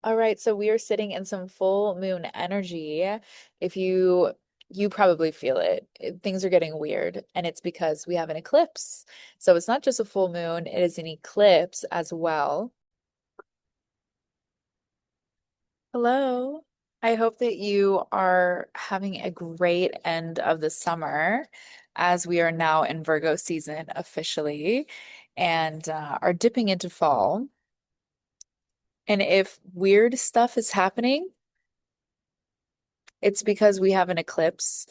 All right, so we are sitting in some full moon energy. If you probably feel it. Things are getting weird, and it's because we have an eclipse. So it's not just a full moon, it is an eclipse as well. Hello. I hope that you are having a great end of the summer as we are now in Virgo season officially and are dipping into fall. And if weird stuff is happening, it's because we have an eclipse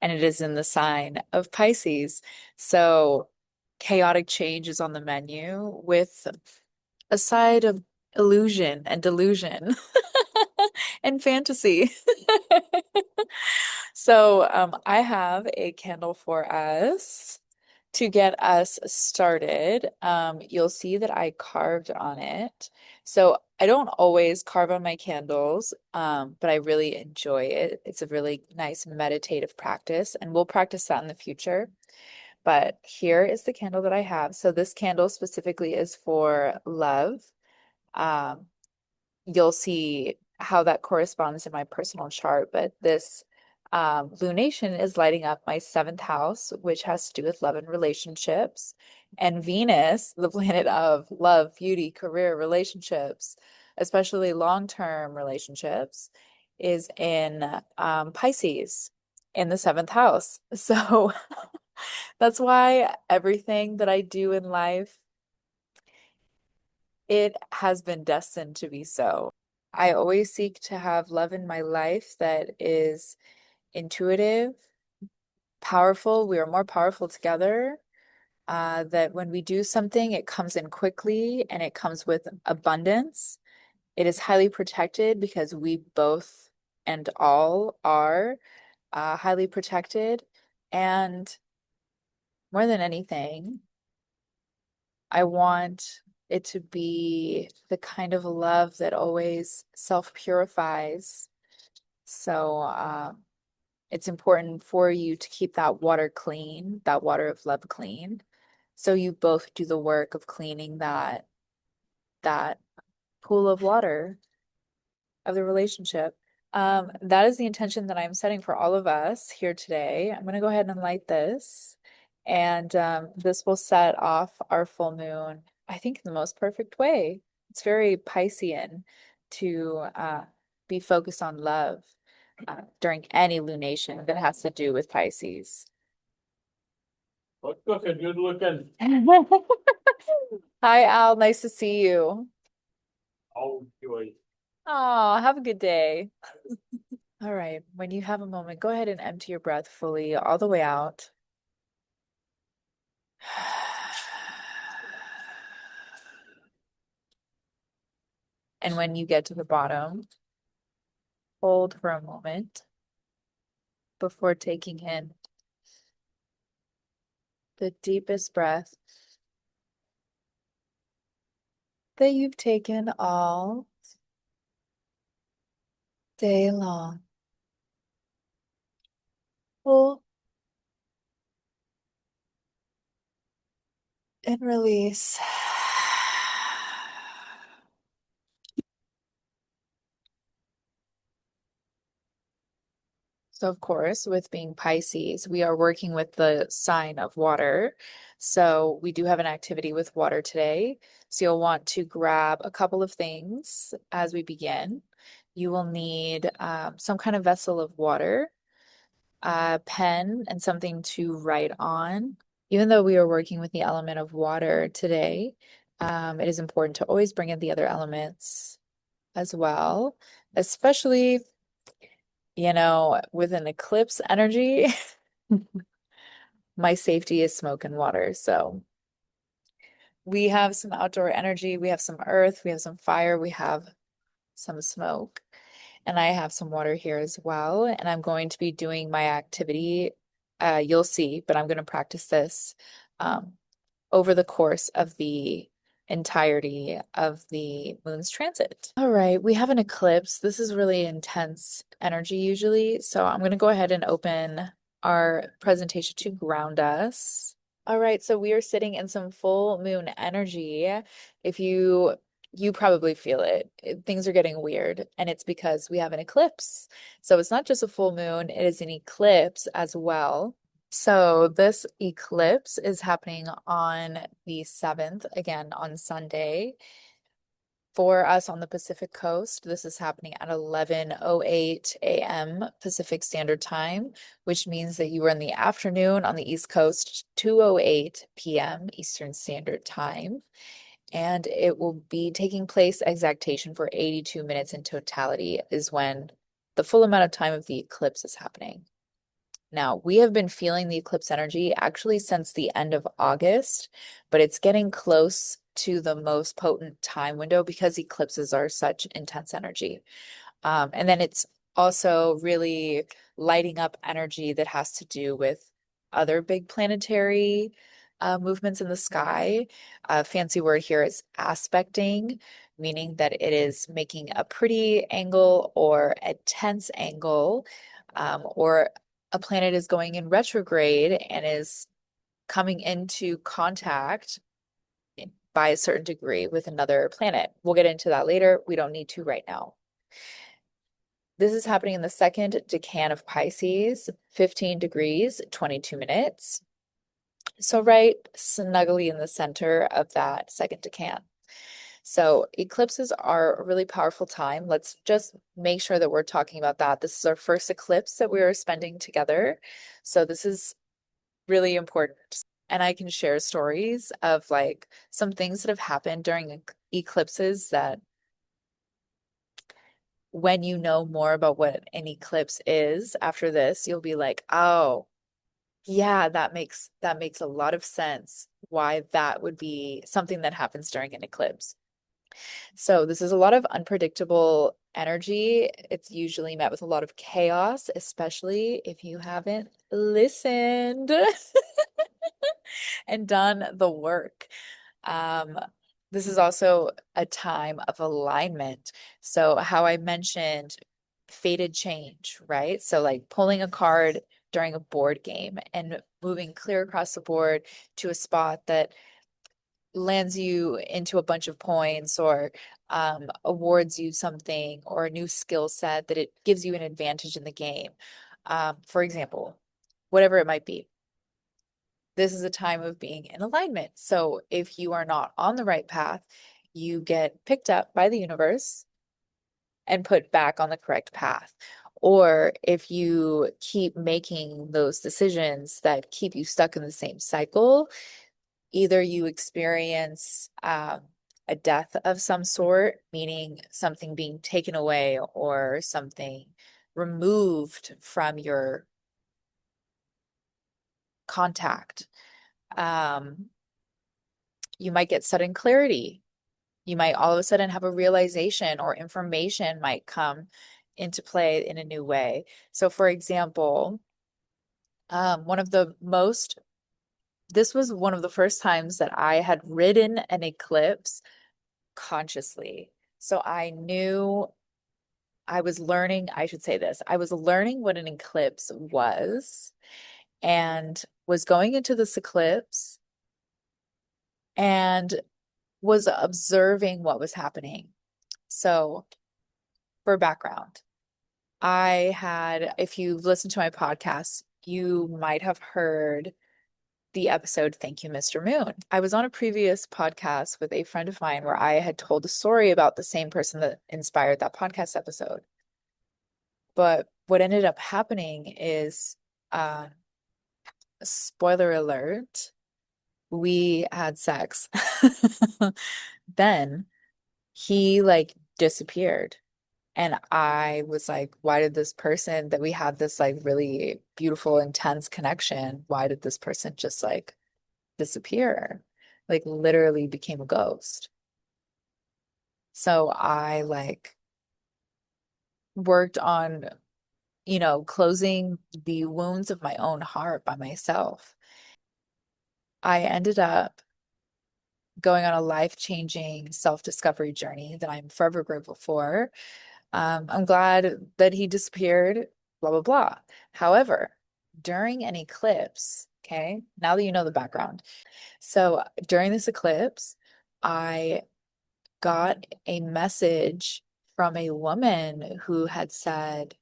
and it is in the sign of Pisces. So chaotic change is on the menu with a side of illusion and delusion and fantasy. So I have a candle for us to get us started. You'll see that I carved on it. So I don't always carve on my candles, but I really enjoy it. It's a really nice meditative practice, and we'll practice that in the future. But here is the candle that I have. So this candle specifically is for love. Um, you'll see how that corresponds in my personal chart, but this lunation is lighting up my seventh house, which has to do with love and relationships. And Venus, the planet of love, beauty, career, relationships, especially long-term relationships, is in Pisces in the seventh house. So that's why everything that I do in life, it has been destined to be so. I always seek to have love in my life that is intuitive, powerful. We are more powerful together. That when we do something, it comes in quickly and it comes with abundance. It is highly protected because we both and all are highly protected. And more than anything, I want it to be the kind of love that always self-purifies. So, it's important for you to keep that water clean, that water of love clean. So you both do the work of cleaning that pool of water of the relationship. That is the intention that I'm setting for all of us here today. I'm going to go ahead and light this, and this will set off our full moon, I think, in the most perfect way. It's very Piscean to be focused on love during any lunation that has to do with Pisces. What's cooking? Good looking. Hi, Al. Nice to see you. Oh, joy. Oh, have a good day. All right. When you have a moment, go ahead and empty your breath fully all the way out. And when you get to the bottom, hold for a moment before taking in the deepest breath that you've taken all day long. Pull and release. So, of course, with being Pisces, we are working with the sign of water. So, we do have an activity with water today. So, you'll want to grab a couple of things as we begin. You will need some kind of vessel of water, a pen, and something to write on. Even though we are working with the element of water today, it is important to always bring in the other elements as well, especially with an eclipse energy, my safety is smoke and water. So we have some outdoor energy, we have some earth, we have some fire, we have some smoke, and I have some water here as well. And I'm going to be doing my activity. You'll see, but I'm going to practice this um, over the course of the entirety of the moon's transit. All right, we have an eclipse. This is really intense energy usually. So I'm going to go ahead and open our presentation to ground us. All right, so we are sitting in some full moon energy. If you You probably feel it. Things are getting weird, and it's because we have an eclipse. So it's not just a full moon, it is an eclipse as well. So this eclipse is happening on the 7th, again on Sunday. For us on the Pacific Coast, this is happening at 11:08 a.m. Pacific Standard Time, which means that you are in the afternoon on the East Coast, 2:08 p.m. Eastern Standard Time. And it will be taking place exactation for 82 minutes in totality, is when the full amount of time of the eclipse is happening. Now, we have been feeling the eclipse energy actually since the end of August, but it's getting close to the most potent time window because eclipses are such intense energy. And then it's also really lighting up energy that has to do with other big planetary movements in the sky. A fancy word here is aspecting, meaning that it is making a pretty angle or a tense angle, or a planet is going in retrograde and is coming into contact by a certain degree with another planet. We'll get into that later. We don't need to right now. This is happening in the second decan of Pisces, 15 degrees, 22 minutes. So right snugly in the center of that second decan. So eclipses are a really powerful time. Let's just make sure that we're talking about that. This is our first eclipse that we are spending together. So this is really important. And I can share stories of like some things that have happened during eclipses that when you know more about what an eclipse is after this, you'll be like, oh, yeah, that makes a lot of sense why that would be something that happens during an eclipse. So this is a lot of unpredictable energy. It's usually met with a lot of chaos, especially if you haven't listened and done the work. Um, this is also a time of alignment. So how I mentioned fated change, right? So like pulling a card during a board game and moving clear across the board to a spot that lands you into a bunch of points or awards you something or a new skill set that it gives you an advantage in the game. For example, whatever it might be. This is a time of being in alignment. So if you are not on the right path, you get picked up by the universe and put back on the correct path. Or if you keep making those decisions that keep you stuck in the same cycle, either you experience a death of some sort, meaning something being taken away or something removed from your contact. Um, you might get sudden clarity. You might all of a sudden have a realization or information might come into play in a new way. So, for example, one of the most, this was one of the first times that I had ridden an eclipse consciously. So I knew I was learning, I should say this, I was learning what an eclipse was and was going into this eclipse and was observing what was happening. So, for background, if you've listened to my podcast, you might have heard the episode Thank You, Mr. Moon. I was on a previous podcast with a friend of mine where I had told a story about the same person that inspired that podcast episode. But what ended up happening is, uh, spoiler alert, we had sex. Then he like disappeared. And I was like, why did this person that we had this like really beautiful, intense connection, why did this person just like disappear? Like literally became a ghost. So I like worked on, closing the wounds of my own heart by myself. I ended up going on a life-changing self-discovery journey that I'm forever grateful for. I'm glad that he disappeared, blah, blah, blah. However, during an eclipse, okay, now that you know the background. So during this eclipse, I got a message from a woman who had said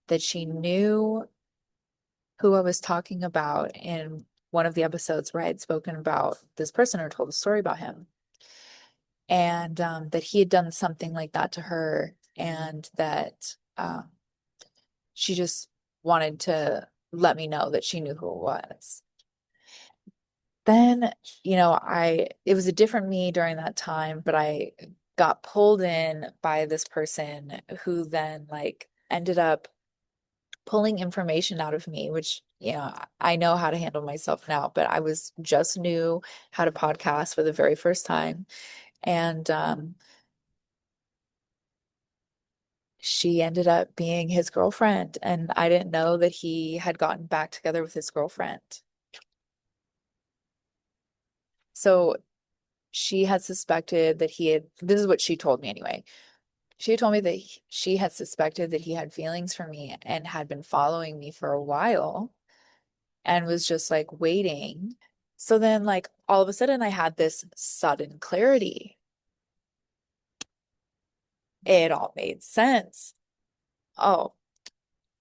that she knew who I was talking about in one of the episodes where I had spoken about this person or told a story about him. And that he had done something like that to her, and that she just wanted to let me know that she knew who it was. Then, it was a different me during that time, but I got pulled in by this person who then like ended up pulling information out of me, which, I know how to handle myself now, but I was just new how to podcast for the very first time. And she ended up being his girlfriend. And I didn't know that he had gotten back together with his girlfriend. So she had suspected that this is what she told me anyway. She told me that she had suspected that he had feelings for me and had been following me for a while and was just like waiting. So then, like, all of a sudden, I had this sudden clarity. It all made sense. Oh,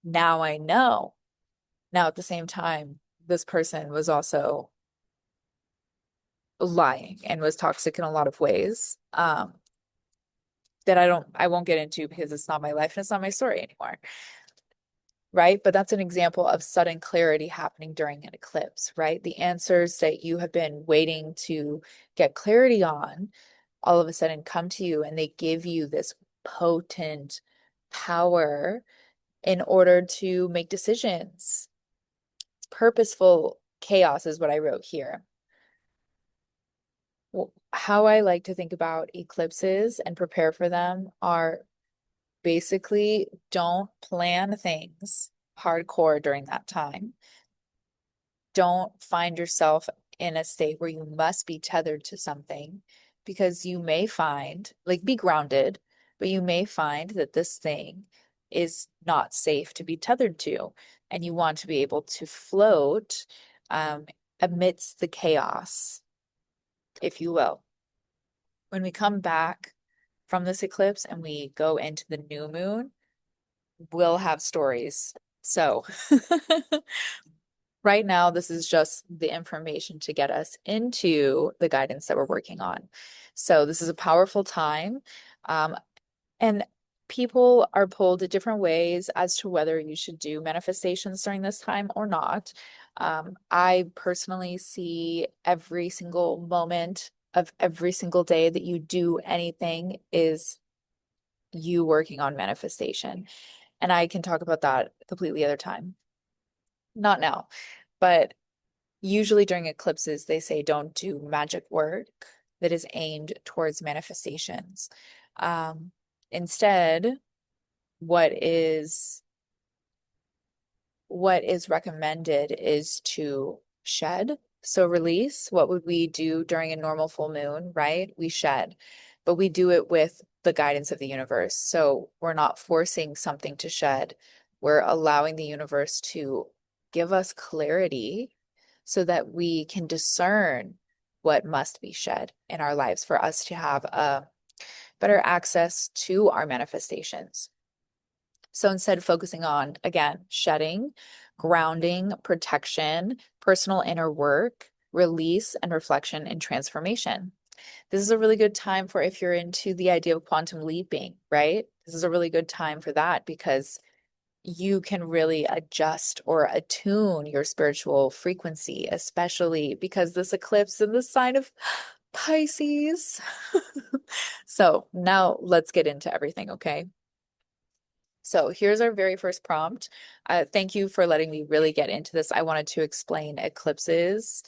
now I know. Now, at the same time, this person was also lying and was toxic in a lot of ways. That I won't get into because it's not my life and it's not my story anymore. Right? But that's an example of sudden clarity happening during an eclipse, right? The answers that you have been waiting to get clarity on all of a sudden come to you, and they give you this potent power in order to make decisions. Purposeful chaos is what I wrote here. How I like to think about eclipses and prepare for them are basically don't plan things hardcore during that time. Don't find yourself in a state where you must be tethered to something, because you may find, like, be grounded, but you may find that this thing is not safe to be tethered to, and you want to be able to float um, amidst the chaos, if you will. When we come back from this eclipse and we go into the new moon, we'll have stories. So right now, this is just the information to get us into the guidance that we're working on. So this is a powerful time. And people are pulled in different ways as to whether you should do manifestations during this time or not. I personally see every single moment of every single day that you do anything is you working on manifestation. And I can talk about that a completely other time. Not now, but usually during eclipses, they say don't do magic work that is aimed towards manifestations. Um, Instead, what is recommended is to shed. So release, what would we do during a normal full moon, right? We shed, but we do it with the guidance of the universe. So we're not forcing something to shed. We're allowing the universe to give us clarity so that we can discern what must be shed in our lives for us to have a better access to our manifestations. So instead of focusing on, again, shedding, grounding, protection, personal inner work, release, and reflection and transformation. This is a really good time for if you're into the idea of quantum leaping, right? This is a really good time for that because you can really adjust or attune your spiritual frequency, especially because this eclipse is in the sign of Pisces. So now let's get into everything, okay? So here's our very first prompt. Thank you for letting me really get into this. I wanted to explain eclipses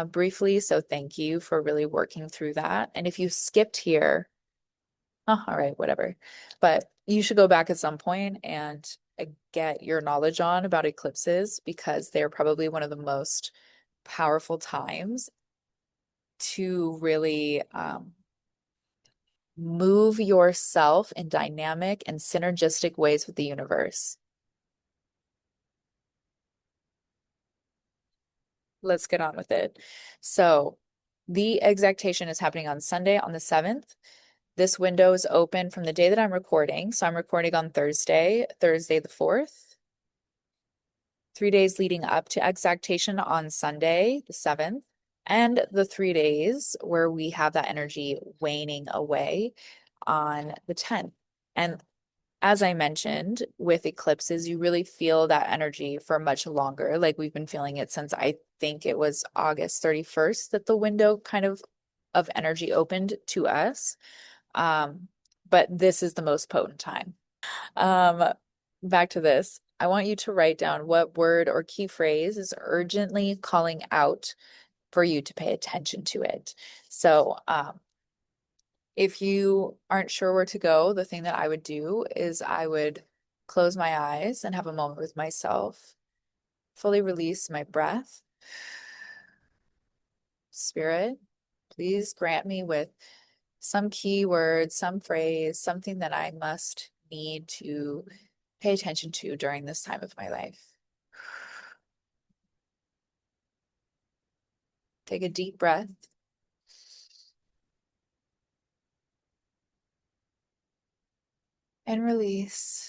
briefly, so thank you for really working through that. And if you skipped here, oh, all right, whatever. But you should go back at some point and get your knowledge on about eclipses because they're probably one of the most powerful times to really move yourself in dynamic and synergistic ways with the universe. Let's get on with it. So, the exactation is happening on Sunday on the 7th. This window is open from the day that I'm recording. So I'm recording on Thursday the 4th. 3 days leading up to exaltation on Sunday, the 7th, and the 3 days where we have that energy waning away on the 10th. And as I mentioned, with eclipses, you really feel that energy for much longer. Like we've been feeling it since I think it was August 31st that the window kind of energy opened to us. But this is the most potent time. Um, Back to this. I want you to write down what word or key phrase is urgently calling out for you to pay attention to it. So, if you aren't sure where to go, the thing that I would do is I would close my eyes and have a moment with myself, fully release my breath. Spirit, please grant me with some keyword, some phrase, something that I must need to pay attention to during this time of my life. Take a deep breath and release.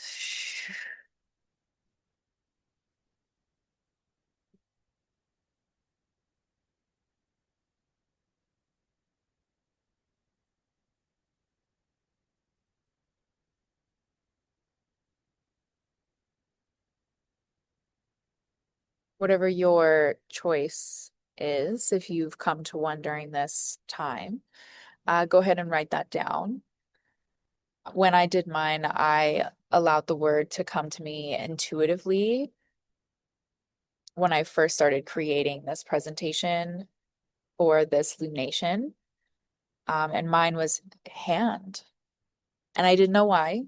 Whatever your choice is, if you've come to one during this time, go ahead and write that down. When I did mine, I allowed the word to come to me intuitively when I first started creating this presentation for this lunation. And mine was hand. And I didn't know why,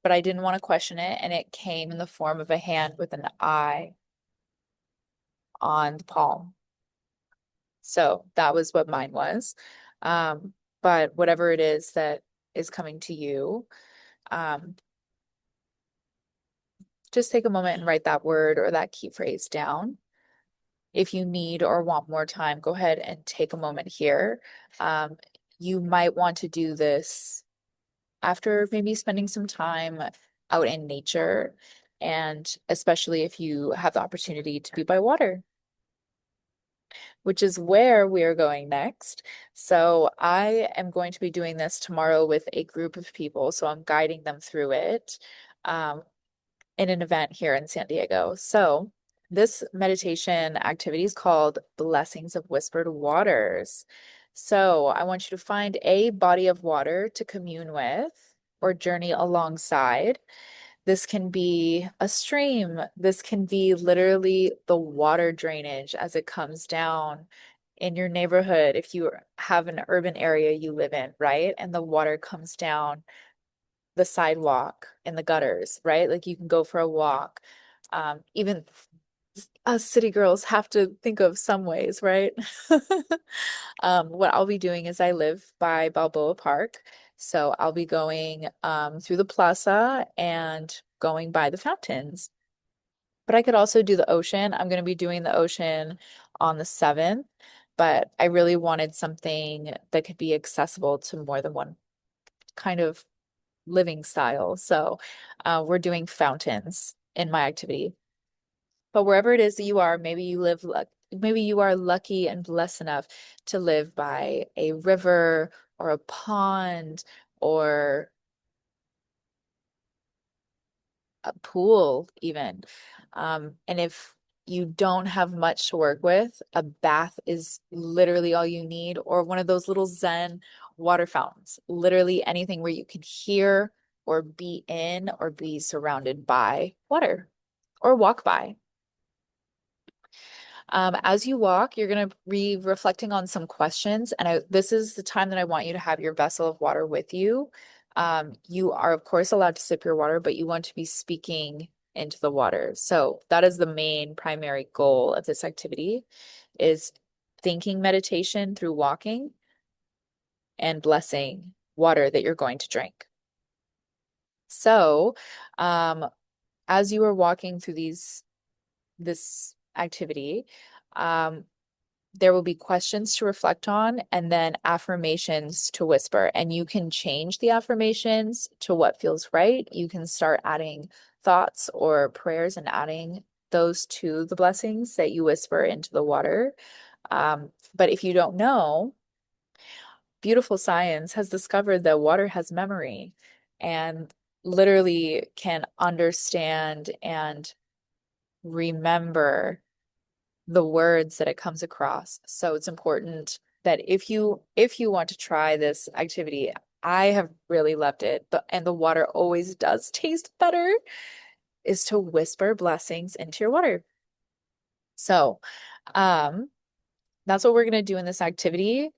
but I didn't want to question it. And it came in the form of a hand with an eye on the palm. So that was what mine was. But whatever it is that is coming to you, um, just take a moment and write that word or that key phrase down. If you need or want more time, go ahead and take a moment here. You might want to do this after maybe spending some time out in nature, and especially if you have the opportunity to be by water, which is where we are going next. So I am going to be doing this tomorrow with a group of people. So I'm guiding them through it in an event here in San Diego. So this meditation activity is called Blessings of Whispered Waters. So I want you to find a body of water to commune with or journey alongside. This can be a stream. This can be literally the water drainage as it comes down in your neighborhood. If you have an urban area you live in, right? And the water comes down the sidewalk and the gutters, right? Like you can go for a walk. Even us city girls have to think of some ways, right? What I'll be doing is I live by Balboa Park. So I'll be going through the plaza and going by the fountains. But I could also do the ocean. I'm going to be doing the ocean on the 7th, but I really wanted something that could be accessible to more than one kind of living style. So we're doing fountains in my activity. But wherever it is that you are, maybe you are lucky and blessed enough to live by a river or a pond or a pool even. And if you don't have much to work with, a bath is literally all you need, or one of those little Zen water fountains, literally anything where you can hear or be in or be surrounded by water or walk by. As you walk, you're going to be reflecting on some questions, and this is the time that I want you to have your vessel of water with you. You are, of course, allowed to sip your water, but you want to be speaking into the water. So that is the main primary goal of this activity, is thinking meditation through walking and blessing water that you're going to drink. So, as you are walking through this activity, There will be questions to reflect on and then affirmations to whisper. And you can change the affirmations to what feels right. You can start adding thoughts or prayers and adding those to the blessings that you whisper into the water. But if you don't know, beautiful science has discovered that water has memory and literally can understand and remember the words that it comes across. So it's important that if you want to try this activity, I have really loved it, but and the water always does taste better, is to whisper blessings into your water. So, um, that's what we're gonna do in this activity.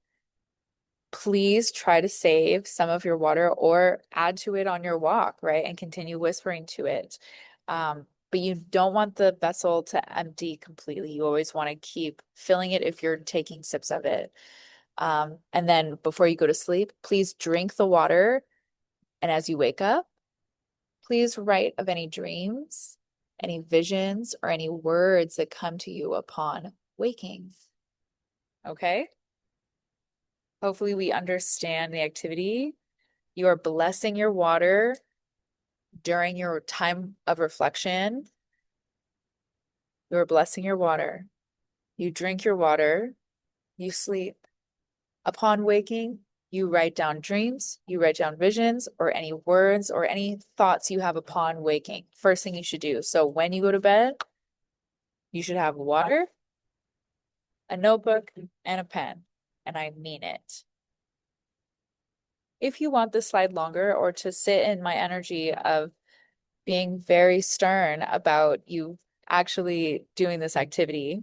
Please try to save some of your water or add to it on your walk, right? And continue whispering to it. But you don't want the vessel to empty completely. You always want to keep filling it if you're taking sips of it. And then before you go to sleep, please drink the water. And as you wake up, please write of any dreams, any visions, or any words that come to you upon waking. Okay? Hopefully, we understand the activity. You are blessing your water during your time of reflection. You are blessing your water. You drink your water. You sleep. Upon waking, you write down dreams, you write down visions, or any words or any thoughts you have upon waking. First thing you should do. So when you go to bed, you should have water, a notebook, and a pen. And I mean it. If you want this slide longer or to sit in my energy of being very stern about you actually doing this activity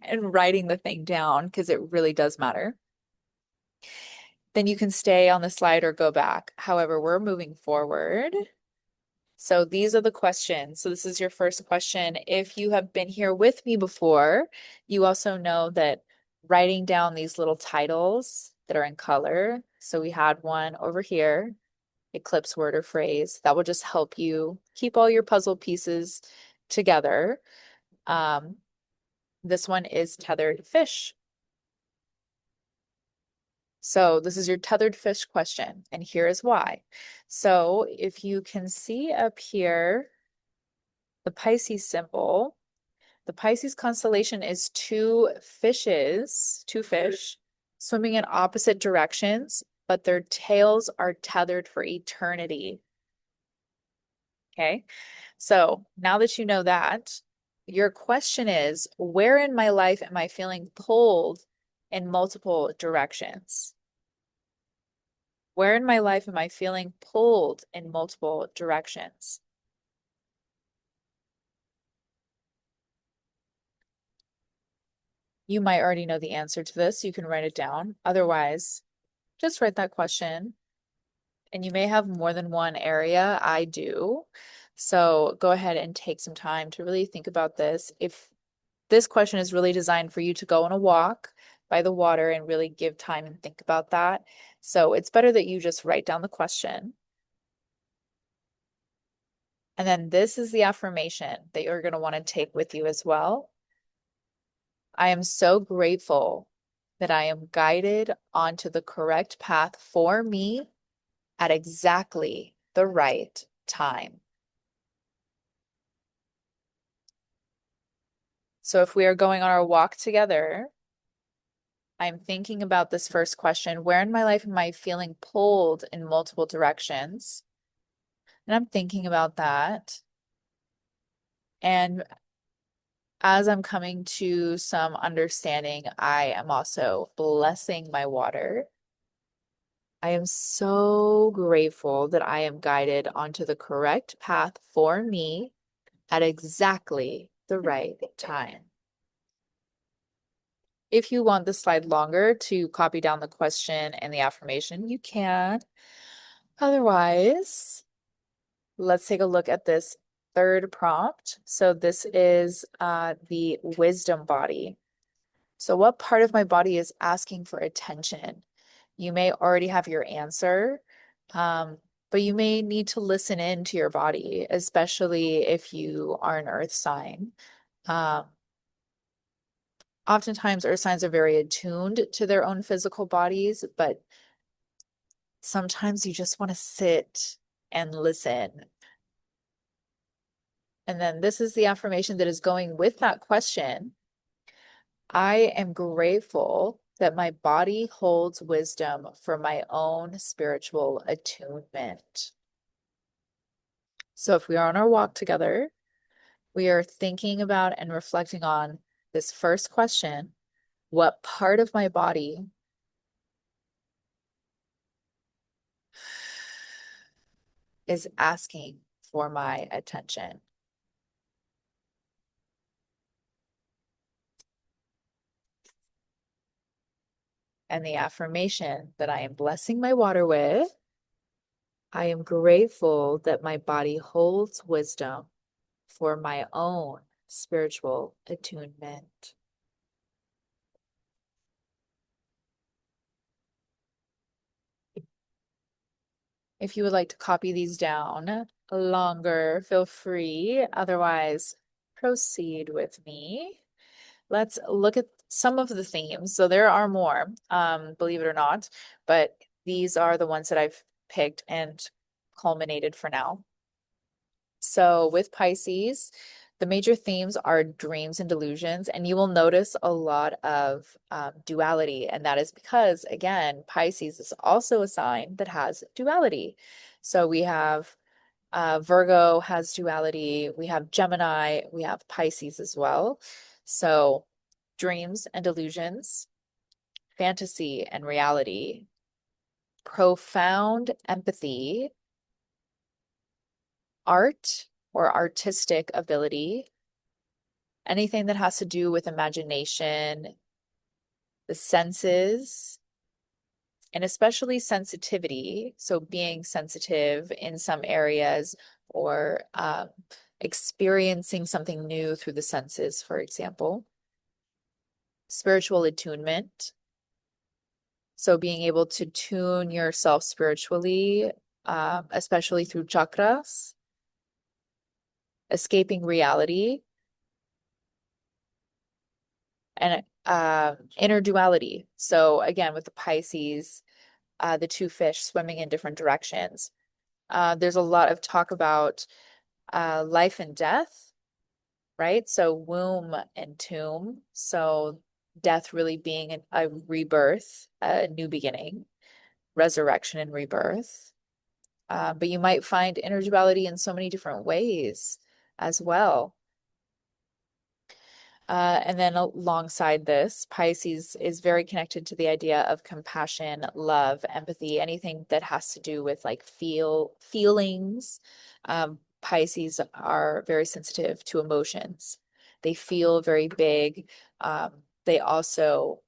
and writing the thing down, because it really does matter, then you can stay on the slide or go back. However, we're moving forward. So these are the questions. So this is your first question. If you have been here with me before, you also know that writing down these little titles that are in color. So we had one over here, eclipse word or phrase. That will just help you keep all your puzzle pieces together. This one is tethered fish. So this is your tethered fish question, and here is why. So if you can see up here, the Pisces symbol, the Pisces constellation is two fishes, two fish, swimming in opposite directions, but their tails are tethered for eternity. Okay, so now that you know that, your question is, where in my life am I feeling pulled in multiple directions? Where in my life am I feeling pulled in multiple directions? You might already know the answer to this. You can write it down. Otherwise, just write that question. And you may have more than one area. I do. So go ahead and take some time to really think about this. If this question is really designed for you to go on a walk by the water and really give time and think about that. So it's better that you just write down the question. And then this is the affirmation that you're going to want to take with you as well. I am so grateful that I am guided onto the correct path for me at exactly the right time. So if we are going on our walk together, I'm thinking about this first question. Where in my life am I feeling pulled in multiple directions? And I'm thinking about that. And as I'm coming to some understanding, I am also blessing my water. I am so grateful that I am guided onto the correct path for me at exactly the right time. If you want the slide longer to copy down the question and the affirmation, you can. Otherwise, let's take a look at this third prompt. So this is the wisdom body. So what part of my body is asking for attention? You may already have your answer, but you may need to listen in to your body, especially if you are an earth sign. Um, Oftentimes, earth signs are very attuned to their own physical bodies, but sometimes you just want to sit and listen. And then this is the affirmation that is going with that question. I am grateful that my body holds wisdom for my own spiritual attunement. So if we are on our walk together, we are thinking about and reflecting on this first question: what part of my body is asking for my attention? And the affirmation that I am blessing my water with: I am grateful that my body holds wisdom for my own spiritual attunement. If you would like to copy these down longer, feel free. Otherwise, proceed with me. Let's look at some of the themes. So there are more, believe it or not, but these are the ones that I've picked and culminated for now. So with Pisces, the major themes are dreams and delusions, and you will notice a lot of duality. And that is because, again, Pisces is also a sign that has duality. So we have Virgo has duality, we have Gemini, we have Pisces as well. So dreams and delusions, fantasy and reality, profound empathy, art or artistic ability, anything that has to do with imagination, the senses, and especially sensitivity. So being sensitive in some areas or experiencing something new through the senses, for example. Spiritual attunement. So being able to tune yourself spiritually, especially through chakras. Escaping reality. And inner duality. So again, with the Pisces, the two fish swimming in different directions. There's a lot of talk about life and death, right? So womb and tomb. So death really being a rebirth, a new beginning, resurrection and rebirth. But you might find inner duality in so many different ways as well. And then alongside this, Pisces is very connected to the idea of compassion, love, empathy, anything that has to do with like feelings. Pisces are very sensitive to emotions. They feel very big. They also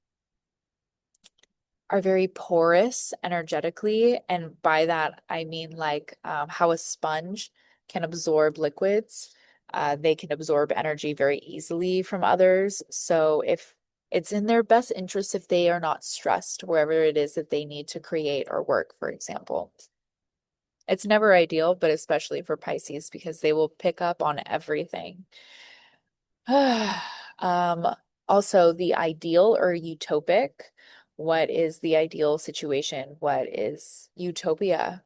are very porous energetically. And by that, I mean like how a sponge can absorb liquids. They can absorb energy very easily from others. So if it's in their best interest if they are not stressed wherever it is that they need to create or work, for example. It's never ideal, but especially for Pisces because they will pick up on everything. Um, Also the ideal or utopic. What is the ideal situation? What is utopia,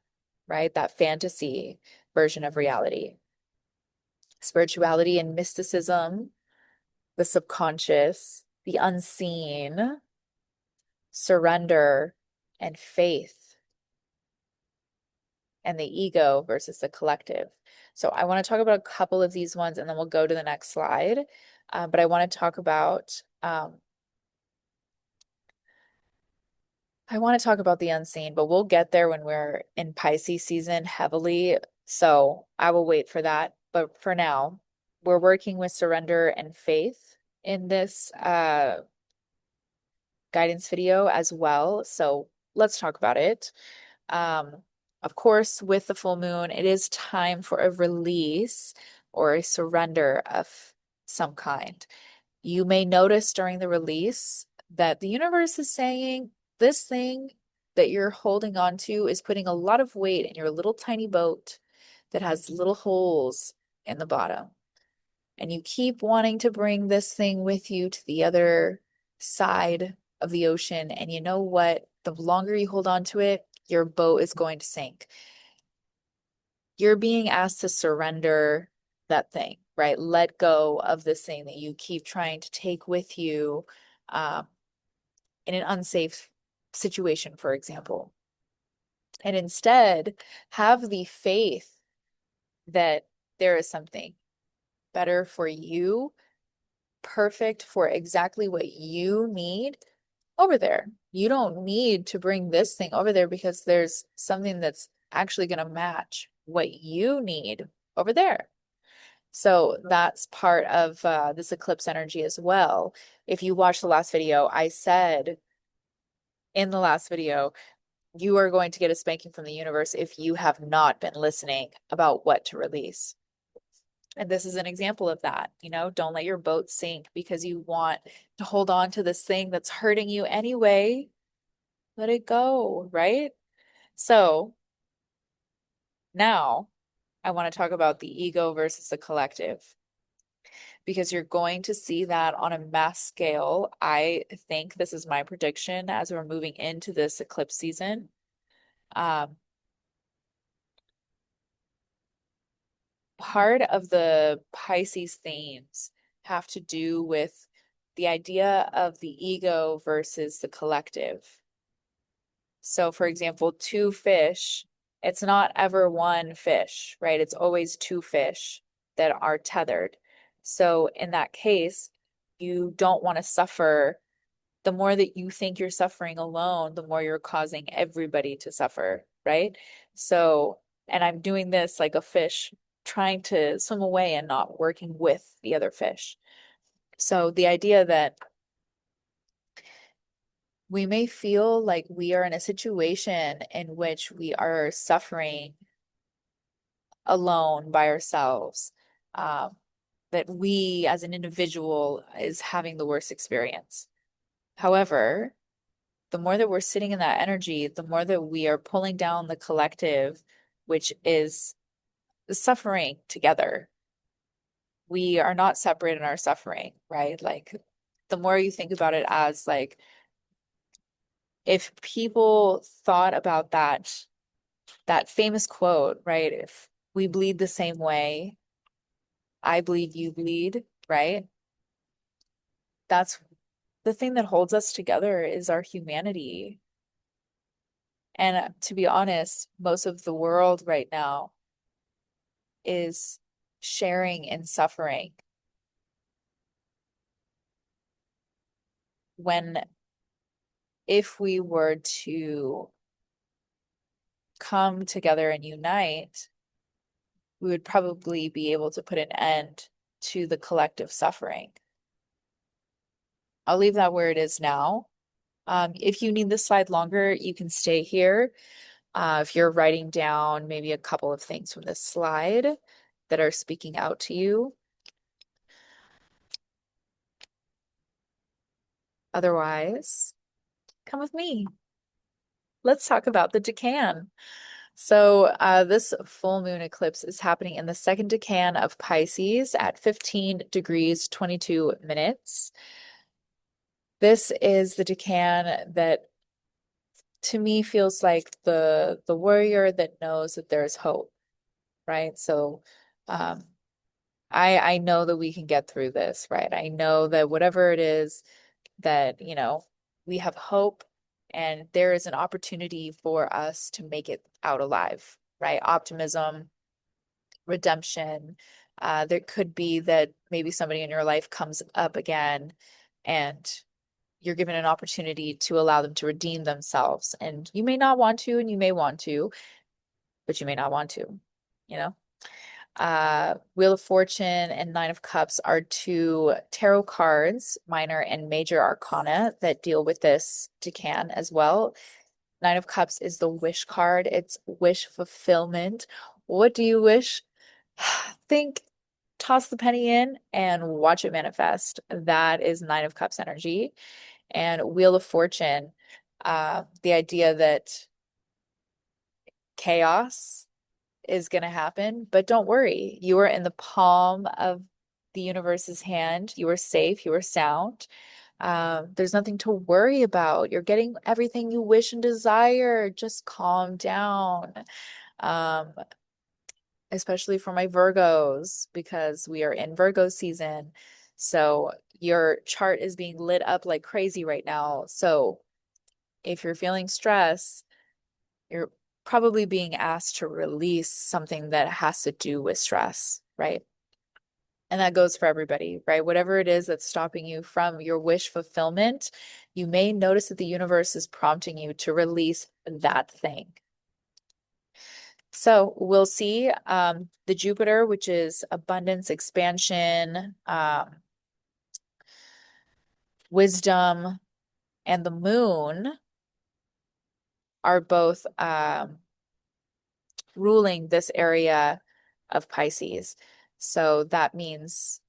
right? That fantasy version of reality. Spirituality and mysticism, the subconscious, the unseen, surrender, and faith, and the ego versus the collective. So I want to talk about a couple of these ones and then we'll go to the next slide. But I want to talk about the unseen, but we'll get there when we're in Pisces season heavily. So I will wait for that. But for now, we're working with surrender and faith in this guidance video as well. So let's talk about it. Of course, with the full moon, it is time for a release or a surrender of some kind. You may notice during the release that the universe is saying this thing that you're holding on to is putting a lot of weight in your little tiny boat that has little holes in the bottom. And you keep wanting to bring this thing with you to the other side of the ocean. And you know what? The longer you hold on to it, your boat is going to sink. You're being asked to surrender that thing, right? Let go of this thing that you keep trying to take with you um, in an unsafe situation, for example. And instead, have the faith that there is something better for you, perfect for exactly what you need over there. You don't need to bring this thing over there because there's something that's actually going to match what you need over there. So that's part of this eclipse energy as well. If you watch the last video, I said in the last video, you are going to get a spanking from the universe if you have not been listening about what to release. And this is an example of that. Don't let your boat sink because you want to hold on to this thing that's hurting you anyway. Let it go, right? So now I want to talk about the ego versus the collective because you're going to see that on a mass scale. I think this is my prediction as we're moving into this eclipse season. Part of the Pisces themes have to do with the idea of the ego versus the collective. So, for example, two fish, it's not ever one fish, right? It's always two fish that are tethered. So, in that case, you don't want to suffer. The more that you think you're suffering alone, the more you're causing everybody to suffer, right? So, and I'm doing this like a fish trying to swim away and not working with the other fish. So, the idea that we may feel like we are in a situation in which we are suffering alone by ourselves, um, that we as an individual is having the worst experience. However, the more that we're sitting in that energy, the more that we are pulling down the collective, which is suffering together. We are not separate in our suffering, right? Like the more you think about it as like if people thought about that famous quote, right? If we bleed the same way, I bleed, you bleed, right? That's the thing that holds us together is our humanity. And to be honest, most of the world right now is sharing in suffering. When if we were to come together and unite, we would probably be able to put an end to the collective suffering. I'll leave that where it is now. If you need this slide longer, you can stay here. If you're writing down maybe a couple of things from this slide that are speaking out to you. Otherwise, come with me. Let's talk about the Decan. So this full moon eclipse is happening in the second decan of Pisces at 15 degrees 22 minutes. This is the decan that to me feels like the warrior that knows that there's hope, right? So um, I know that we can get through this, right? I know that whatever it is that, we have hope and there is an opportunity for us to make it out alive, right? Optimism, redemption. There could be that maybe somebody in your life comes up again and you're given an opportunity to allow them to redeem themselves. And you may not want to, and you may want to, but you may not want to, you know? Wheel of Fortune and Nine of Cups are two tarot cards, minor and major arcana, that deal with this decan as well. Nine of Cups is the wish card. It's wish fulfillment. What do you wish? Think, toss the penny in and watch it manifest. That is Nine of Cups energy. And Wheel of Fortune, the idea that chaos is going to happen, but don't worry. You are in the palm of the universe's hand. You are safe. You are sound. There's nothing to worry about. You're getting everything you wish and desire. Just calm down. Um, Especially for my Virgos, because we are in Virgo season. So your chart is being lit up like crazy right now. So if you're feeling stress, you're probably being asked to release something that has to do with stress, right? And that goes for everybody, right? Whatever it is that's stopping you from your wish fulfillment, you may notice that the universe is prompting you to release that thing. So we'll see the Jupiter, which is abundance, expansion, wisdom, and the moon are both ruling this area of Pisces. So that means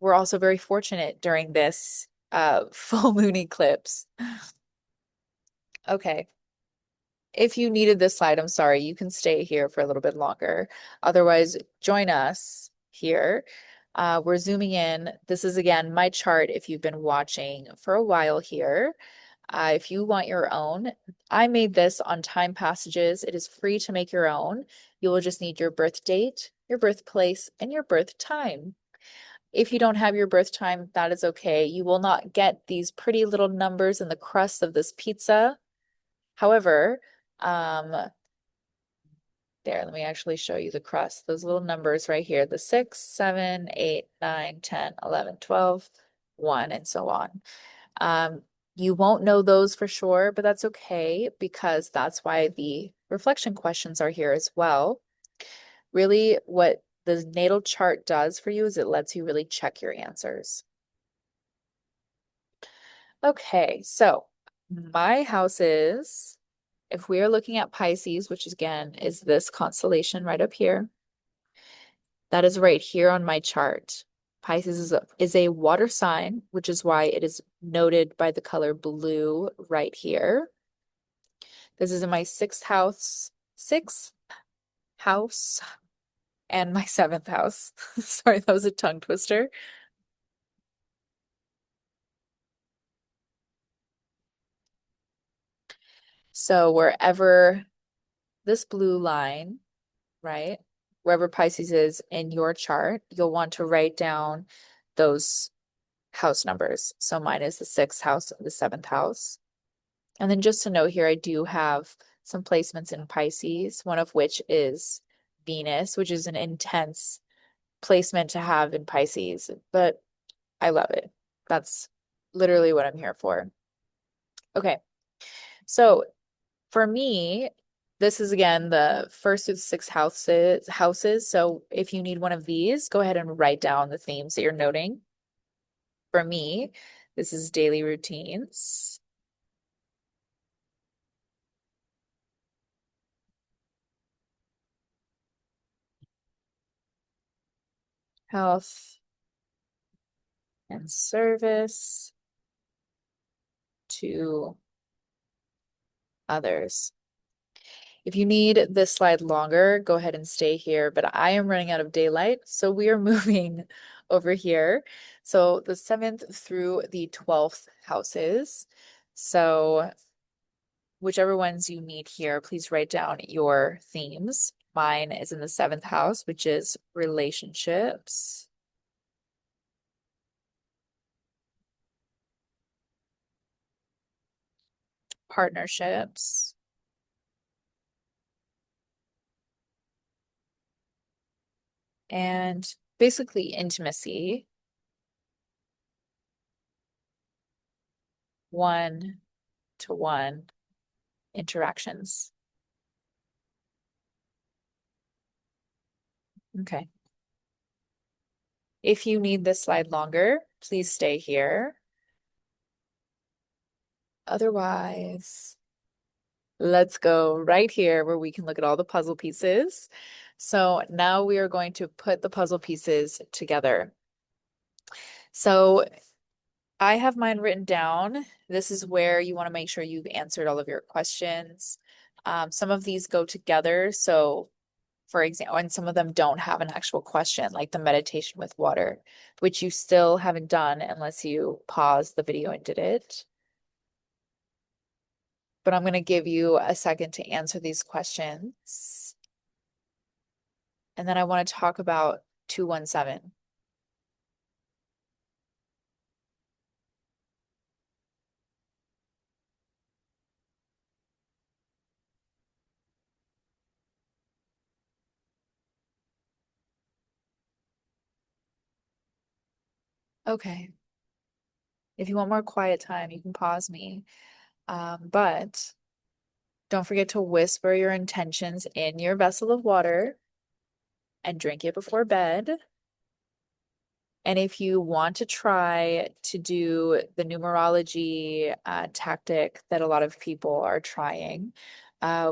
we're also very fortunate during this full moon eclipse. Okay. If you needed this slide, I'm sorry, you can stay here for a little bit longer. Otherwise, join us here. We're zooming in. This is again my chart if you've been watching for a while here. If you want your own, I made this on Time Passages. It is free to make your own. You will just need your birth date, your birthplace, and your birth time. If you don't have your birth time, that is okay. You will not get these pretty little numbers in the crust of this pizza. However, um, there, let me actually show you the crust. Those little numbers right here, the 6, 7, 8, 9, 10, 11, 12, 1, and so on. You won't know those for sure, but that's okay because that's why the reflection questions are here as well. Really, what the natal chart does for you is it lets you really check your answers. Okay, so my houses, if we are looking at Pisces, which again is this constellation right up here, that is right here on my chart. Pisces is a water sign, which is why it is noted by the color blue right here. This is in my sixth house, and my seventh house. Sorry, that was a tongue twister. So wherever this blue line, right, wherever Pisces is in your chart, you'll want to write down those house numbers. So mine is the sixth house, the seventh house. And then just to note here, I do have some placements in Pisces, one of which is Venus, which is an intense placement to have in Pisces, but I love it. That's literally what I'm here for. Okay. So for me, this is again the first through the sixth houses. So if you need one of these, go ahead and write down the themes that you're noting. For me, this is daily routines. Health and service to others. If you need this slide longer, go ahead and stay here, but I am running out of daylight, so we are moving over here. So the 7th through the 12th houses. So whichever ones you need here, please write down your themes. Mine is in the 7th house, which is relationships, partnerships, and basically intimacy, one-to-one interactions. Okay. If you need this slide longer, please stay here. Otherwise, let's go right here where we can look at all the puzzle pieces. So now we are going to put the puzzle pieces together. So I have mine written down. This is where you want to make sure you've answered all of your questions. Some of these go together. So for example, and some of them don't have an actual question, like the meditation with water, which you still haven't done unless you paused the video and did it. But I'm going to give you a second to answer these questions. And then I want to talk about 217. Okay. If you want more quiet time, you can pause me. But don't forget to whisper your intentions in your vessel of water and drink it before bed. And if you want to try to do the numerology tactic that a lot of people are trying,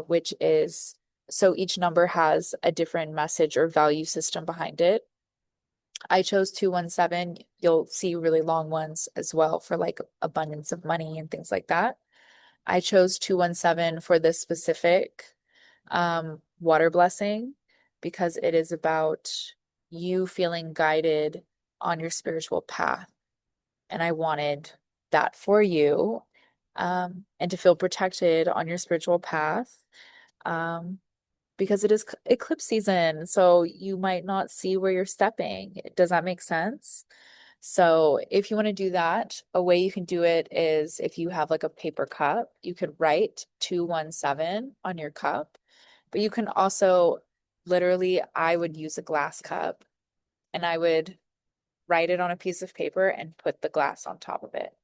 which is so each number has a different message or value system behind it. I chose 217. You'll see really long ones as well for like abundance of money and things like that. I chose 217 for this specific water blessing because it is about you feeling guided on your spiritual path. And I wanted that for you, and to feel protected on your spiritual path. Because it is eclipse season, so you might not see where you're stepping. Does that make sense? So if you want to do that, a way you can do it is if you have like a paper cup, you could write 217 on your cup, but you can also literally, I would use a glass cup and I would write it on a piece of paper and put the glass on top of it.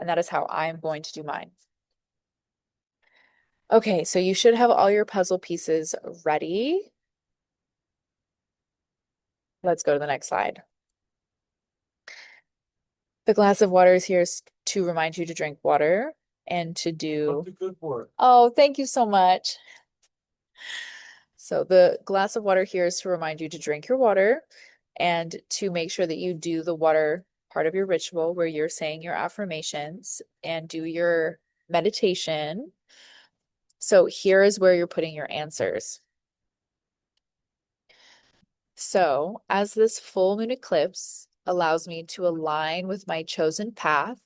And that is how I'm going to do mine. Okay, so you should have all your puzzle pieces ready. Let's go to the next slide. The glass of water is here to remind you to drink water and to do. Good work. Oh, thank you so much. So the glass of water here is to remind you to drink your water and to make sure that you do the water part of your ritual where you're saying your affirmations and do your meditation. So here is where you're putting your answers. So as this full moon eclipse allows me to align with my chosen path,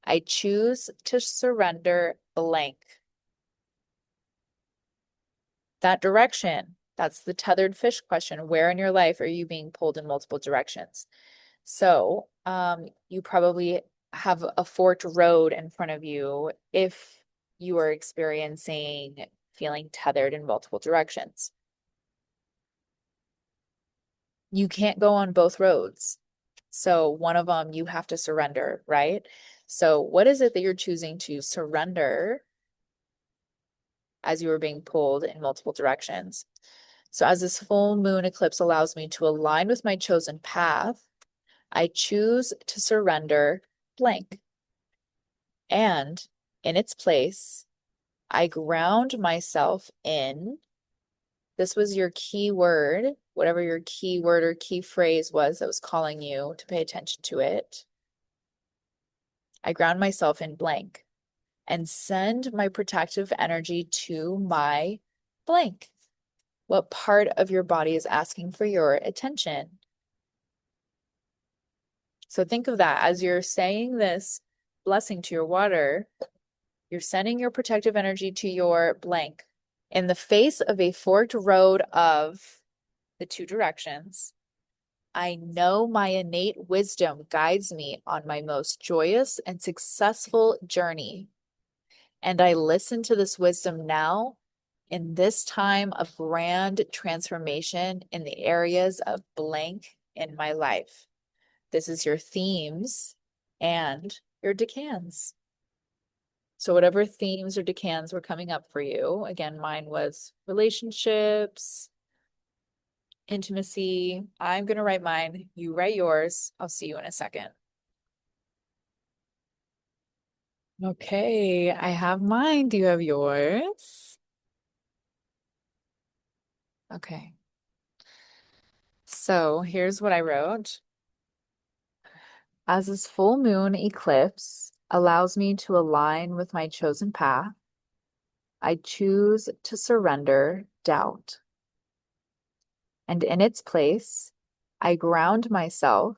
I choose to surrender blank. That direction, that's the tethered fish question. Where in your life are you being pulled in multiple directions? So, you probably have a forked road in front of you if you are experiencing feeling tethered in multiple directions. You can't go on both roads. So one of them you have to surrender, right? So what is it that you're choosing to surrender as you are being pulled in multiple directions? So as this full moon eclipse allows me to align with my chosen path, I choose to surrender blank. And in its place, I ground myself in, this was your key word, whatever your key word or key phrase was that was calling you to pay attention to it. I ground myself in blank and send my protective energy to my blank. What part of your body is asking for your attention? So think of that as you're saying this blessing to your water, you're sending your protective energy to your blank. In the face of a forked road of the two directions, I know my innate wisdom guides me on my most joyous and successful journey. And I listen to this wisdom now in this time of grand transformation in the areas of blank in my life. This is your themes and your decans. So whatever themes or decans were coming up for you, again, mine was relationships, intimacy. I'm going to write mine. You write yours. I'll see you in a second. Okay, I have mine. Do you have yours? Okay. So here's what I wrote. As this full moon eclipse allows me to align with my chosen path, I choose to surrender doubt. And in its place, I ground myself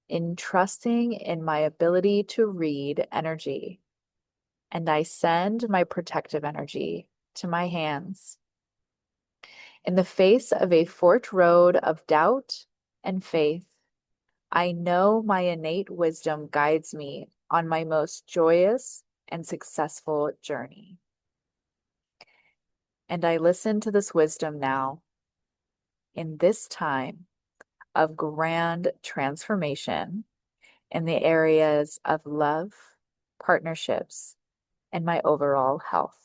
in trusting in my ability to read energy. And I send my protective energy to my hands. In the face of a forked road of doubt and faith, I know my innate wisdom guides me on my most joyous and successful journey. And I listen to this wisdom now in this time of grand transformation in the areas of love, partnerships, and my overall health.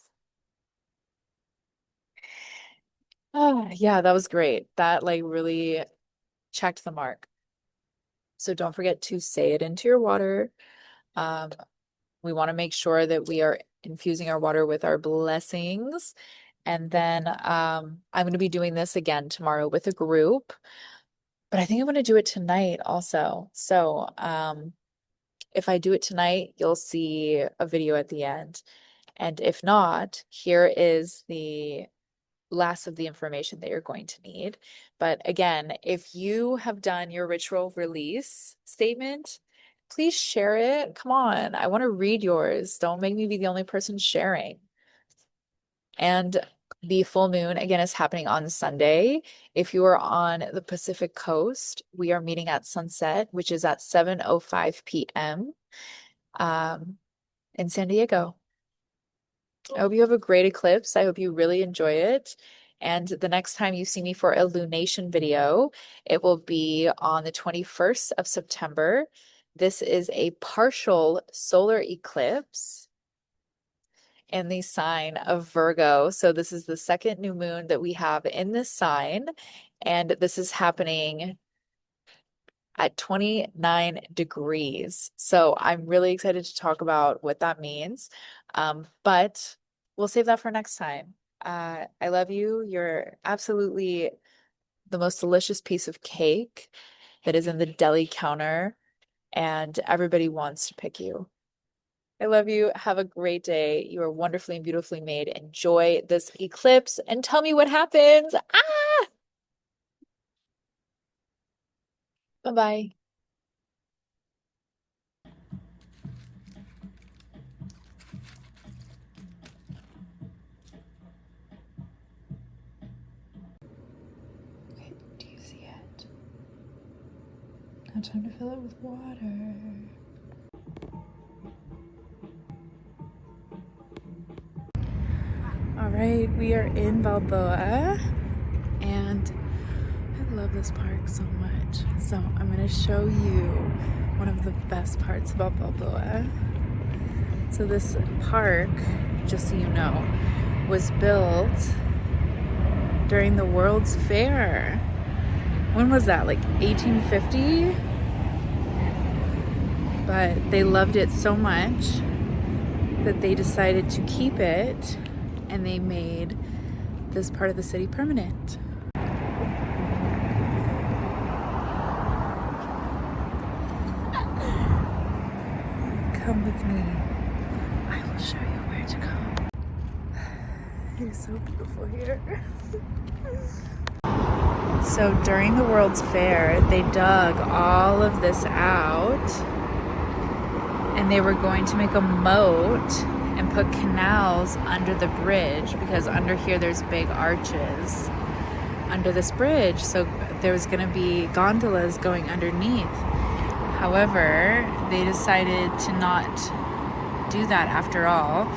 Oh, yeah, that was great. That like really checked the mark. So don't forget to say it into your water. Um, we want to make sure that we are infusing our water with our blessings. And then I'm going to be doing this again tomorrow with a group, but I think I'm going to do it tonight also. So if I do it tonight, you'll see a video at the end. And if not, here is the last of the information that you're going to need. But again, if you have done your ritual release statement, please share it. Come on, I want to read yours. Don't make me be the only person sharing. And the full moon, again, is happening on Sunday. If you are on the Pacific Coast, we are meeting at sunset, which is at 7:05 p.m. In San Diego. I hope you have a great eclipse. I hope you really enjoy it. And the next time you see me for a lunation video, it will be on the 21st of September. This is a partial solar eclipse in the sign of Virgo. So this is the second new moon that we have in this sign. And this is happening at 29 degrees. So I'm really excited to talk about what that means. But we'll save that for next time. I love you. You're absolutely the most delicious piece of cake that is in the deli counter, and everybody wants to pick you. I love you. Have a great day. You are wonderfully and beautifully made. Enjoy this eclipse and tell me what happens. Ah! Bye-bye. Okay, do you see it? Now time to fill it with water. All right, we are in Balboa, and I love this park so much. So I'm gonna show you one of the best parts about Balboa. So this park, just so you know, was built during the World's Fair. When was that, like 1850? But they loved it so much that they decided to keep it, and they made this part of the city permanent. Come with me. I will show you where to go. It's so beautiful here. So during the World's Fair, they dug all of this out, and they were going to make a moat and put canals under the bridge, because under here there's big arches under this bridge, so there was going to be gondolas going underneath. However, they decided to not do that after all,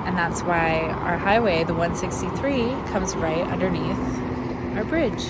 and that's why our highway, the 163, comes right underneath our bridge.